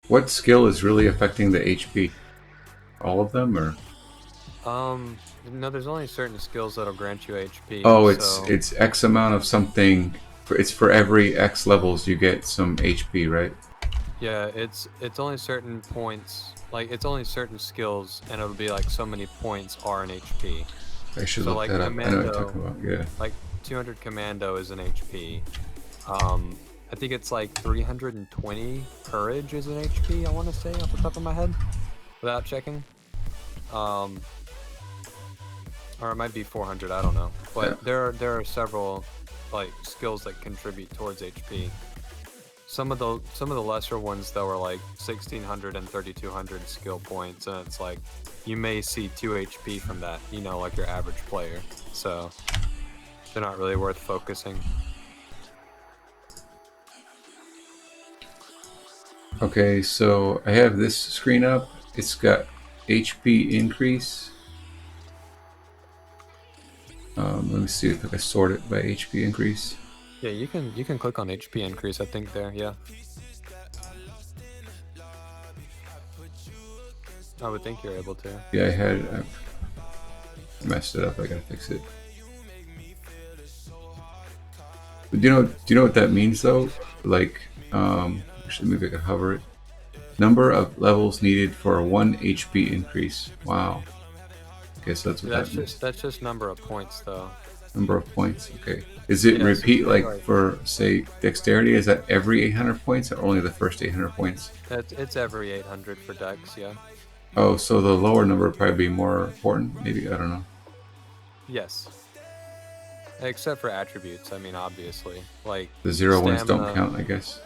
What skill is really affecting the HP? All of them, or? Um, no, there's only certain skills that'll grant you HP. Oh, So it's X amount of something. It's for every X levels you get some HP, right? yeah, it's only certain points. Like it's only certain skills, and it'll be like so many points are an HP. I should So look like that up. I know what you're commando, talking about. Yeah. like 200 commando is an HP. Um, I think it's like 320 courage is an HP. I want to say off the top of my head, without checking. Um, or it might be 400. I don't know. Yeah. But there are several like skills that contribute towards HP. Some of the lesser ones though are like 1600 and 3200 skill points, and it's like you may see 2 HP from that. You know, like your average player. So they're not really worth focusing. Okay, so I have this screen up. It's got HP increase. Let me see if I can sort it by HP increase. Yeah, you can click on HP increase. I think there. Yeah. I would think you're able to. Yeah, I messed it up. I gotta fix it. But do you know what that means though? Like, actually, maybe I could hover it. Number of levels needed for a 1 HP increase. Wow. Okay, so that's what that means. That's just number of points though. Number of points. Okay. Is it Yeah, so repeat say, like for say dexterity? Is that every 800 points or only the first 800 points? it's every 800 for Dex. Yeah. Oh, so the lower number would probably be more important. Maybe I don't know. Yes. Except for attributes. I mean, obviously, like The zero ones don't stamina. count, I guess.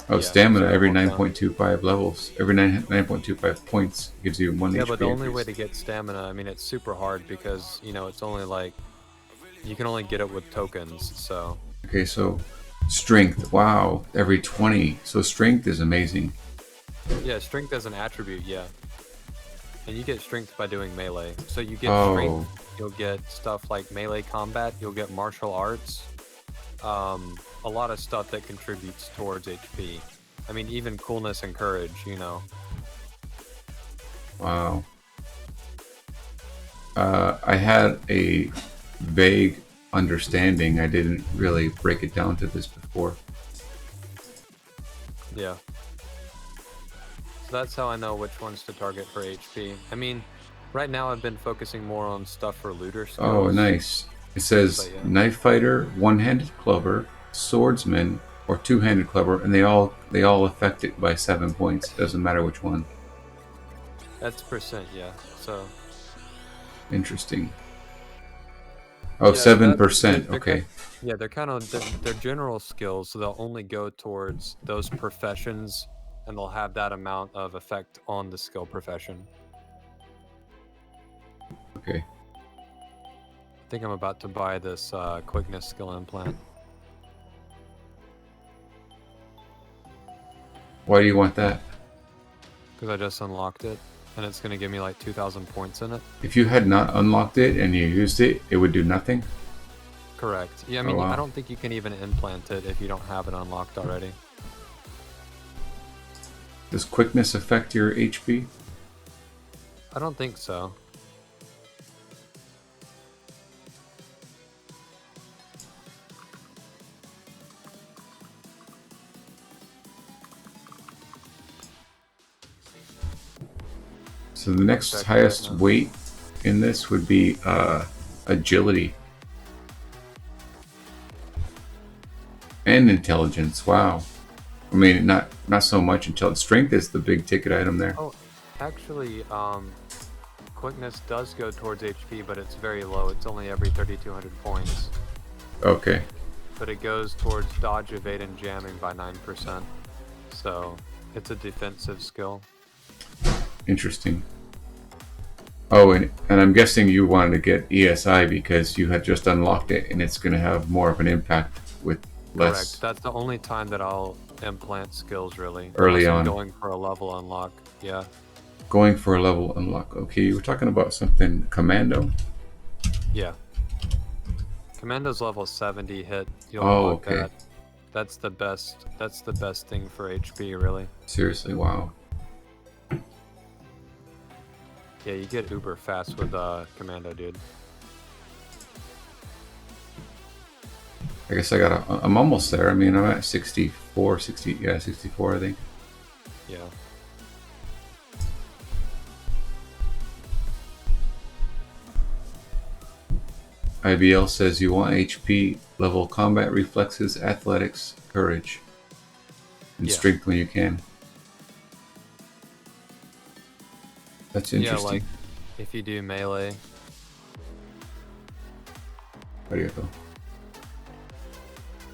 Oh, Yeah, stamina zero every won't count. 9.25 levels. Every 9.25 points gives you 1 Yeah, HP but the only way increase. to get stamina, I mean, it's super hard because it's only like you can only get it with tokens. So Okay, so strength. Wow, every 20. So strength is amazing. yeah, strength as an attribute. Yeah, and you get strength by doing melee. So you get strength. Oh, You'll get stuff like melee combat. You'll get martial arts. A lot of stuff that contributes towards HP. I mean, even coolness and courage. wow. I had a vague understanding. I didn't really break it down to this before. Yeah. So that's how I know which ones to target for HP. I mean, right now I've been focusing more on stuff for looter Oh, skills. nice. It says But yeah. knife fighter, one-handed clubber, swordsman, or two-handed clubber, and they all affect it by 7 points. Doesn't matter which one. That's percent, yeah. So Interesting. Oh, yeah, so seven that percent Okay. yeah, they're kind of they're general skills, so they'll only go towards those professions, and they'll have that amount of effect on the skill profession. Okay. I think I'm about to buy this quickness skill implant Why do you want that? because I just unlocked it, and it's gonna give me like 2,000 points in it. If you had not unlocked it and you used it, it would do nothing. Correct. Yeah, I Oh mean, I wow. don't think you can even implant it if you don't have it unlocked already. Does quickness affect your HP? I don't think so. So the I'll next check it right highest now. weight in this would be agility and intelligence. Wow. I mean, not so much intelligence. Strength is the big ticket item there. Oh, actually, quickness does go towards HP, but it's very low. It's only every 3,200 points. Okay. But it goes towards dodge, evade, and jamming by 9%. So it's a defensive skill. Interesting. Oh, and I'm guessing you wanted to get ESI because you had just unlocked it and it's going to have more of an impact with Correct. less That's the only time that I'll implant skills, really. early Unless I'm on. going for a level unlock. Yeah. Going for a level unlock. Okay, you were talking about something commando. Yeah. Commando's level 70 hit. You'll Oh, unlock okay. that. That's the best. That's the best thing for HP, really. Seriously, wow. Yeah, you get uber fast with Commando, dude. I guess I'm almost there. I mean, I'm at 64, 60, yeah, 64, I think. Yeah. IBL says you want HP level combat reflexes, athletics, courage, and Yeah. strength when you can. That's interesting. Yeah, like if you do melee. There you go.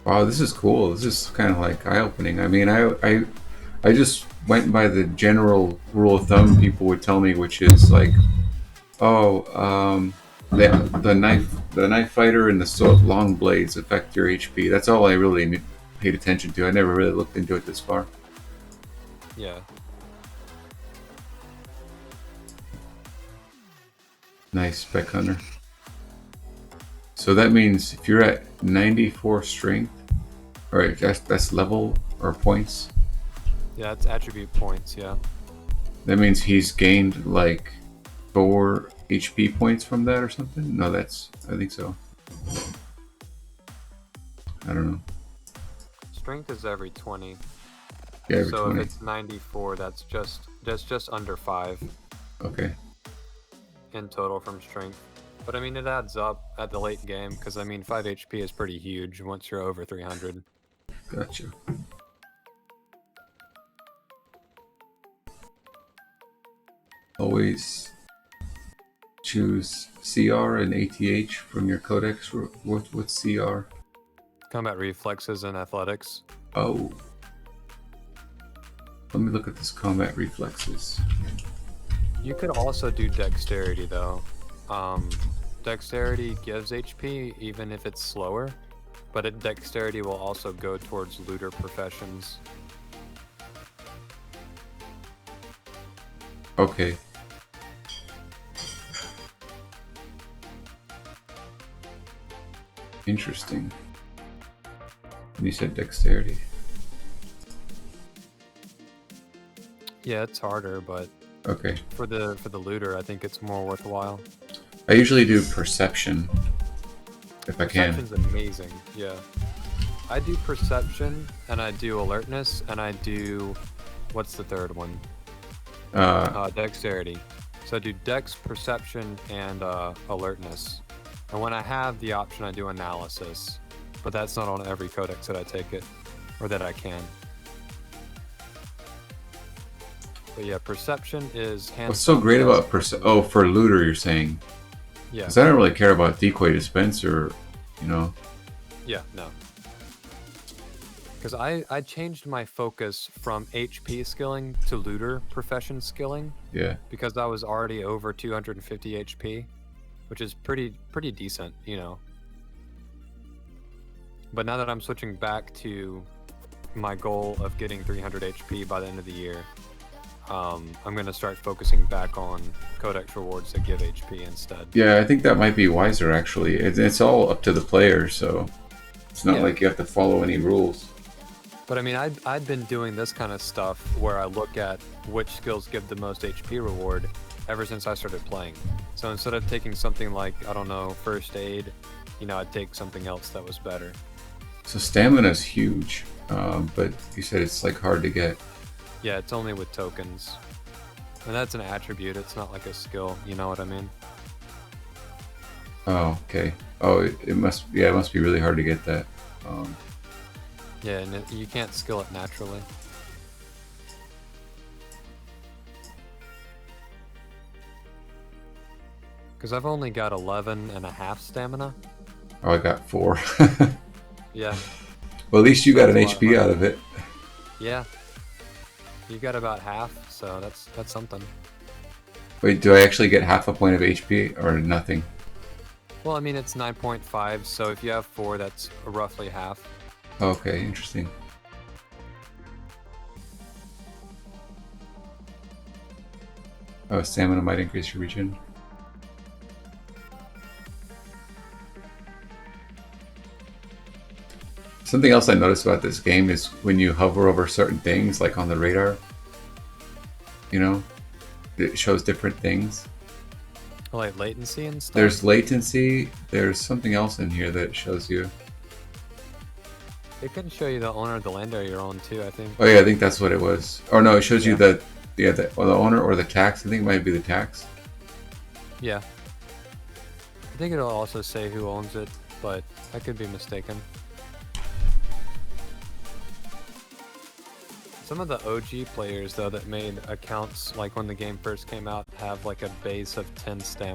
Wow, this is cool. This is kind of like eye-opening. I mean, I just went by the general rule of thumb people would tell me, which is like, oh, the knife fighter and the long blades affect your HP. That's all I really paid attention to. I never really looked into it this far. Yeah. Nice, Spec Hunter. So that means if you're at 94 strength, alright, that's level or points. Yeah, it's attribute points, yeah. That means he's gained like 4 HP points from that or something? No, I think so. I don't know. Strength is every 20. Yeah, every so 20. if it's 94, that's just under 5 Okay. in total from strength. But I mean, it adds up at the late game, because I mean, 5 HP is pretty huge once you're over 300. Gotcha. Always choose CR and ATH from your codex. What's CR? Combat reflexes and athletics. Oh. Let me look at this combat reflexes. You could also do dexterity, though. Dexterity gives HP even if it's slower, but dexterity will also go towards looter professions. Okay. Interesting. And you said dexterity. Yeah, it's harder, but Okay. for the looter, I think it's more worthwhile. I usually do perception if I can. Perception's amazing. Yeah, I do perception, and I do alertness, and I do what's the third one? Dexterity. So I do dex, perception, and alertness. And when I have the option, I do analysis, but that's not on every codex that I take it, or that I can. But yeah, perception is hands. What's so great about oh, for looter you're saying? Yeah. Because I don't really care about decoy dispenser, you know. Yeah, no. Because I changed my focus from HP skilling to looter profession skilling. Yeah. Because I was already over 250 HP, which is pretty decent, you know. But now that I'm switching back to my goal of getting 300 HP by the end of the year, I'm going to start focusing back on codex rewards that give HP instead. Yeah, I think that might be wiser actually. It's all up to the player, so it's not like you have to follow any rules. But I mean, I'd been doing this kind of stuff where I look at which skills give the most HP reward ever since I started playing. So instead of taking something like, I don't know, first aid, you know, I'd take something else that was better. So stamina is huge, but you said it's like hard to get. Yeah, it's only with tokens. And that's an attribute, it's not like a skill, you know what I mean? Oh, okay. Oh, it must be really hard to get that. Yeah, and you can't skill it naturally. Because I've only got 11.5 stamina. Oh, I got 4. Yeah. Well, at least you got an That's a lot HP of out of it. Yeah. You got about half, so that's something. Wait, do I actually get half a point of HP or nothing? Well, I mean, it's 9.5, so if you have 4, that's roughly half. Okay, interesting. Oh, stamina might increase your regen. Something else I noticed about this game is when you hover over certain things, like on the radar, you know, it shows different things. Like latency and stuff. There's latency. There's something else in here that shows you. It can show you the owner of the land area you're on too, I think. Oh yeah, I think that's what it was. Or no, it shows you Yeah. the owner or the tax. I think it might be the tax. Yeah. I think it'll also say who owns it, but I could be mistaken. Some of the OG players though that made accounts like when the game first came out have like a base of 10 stamina.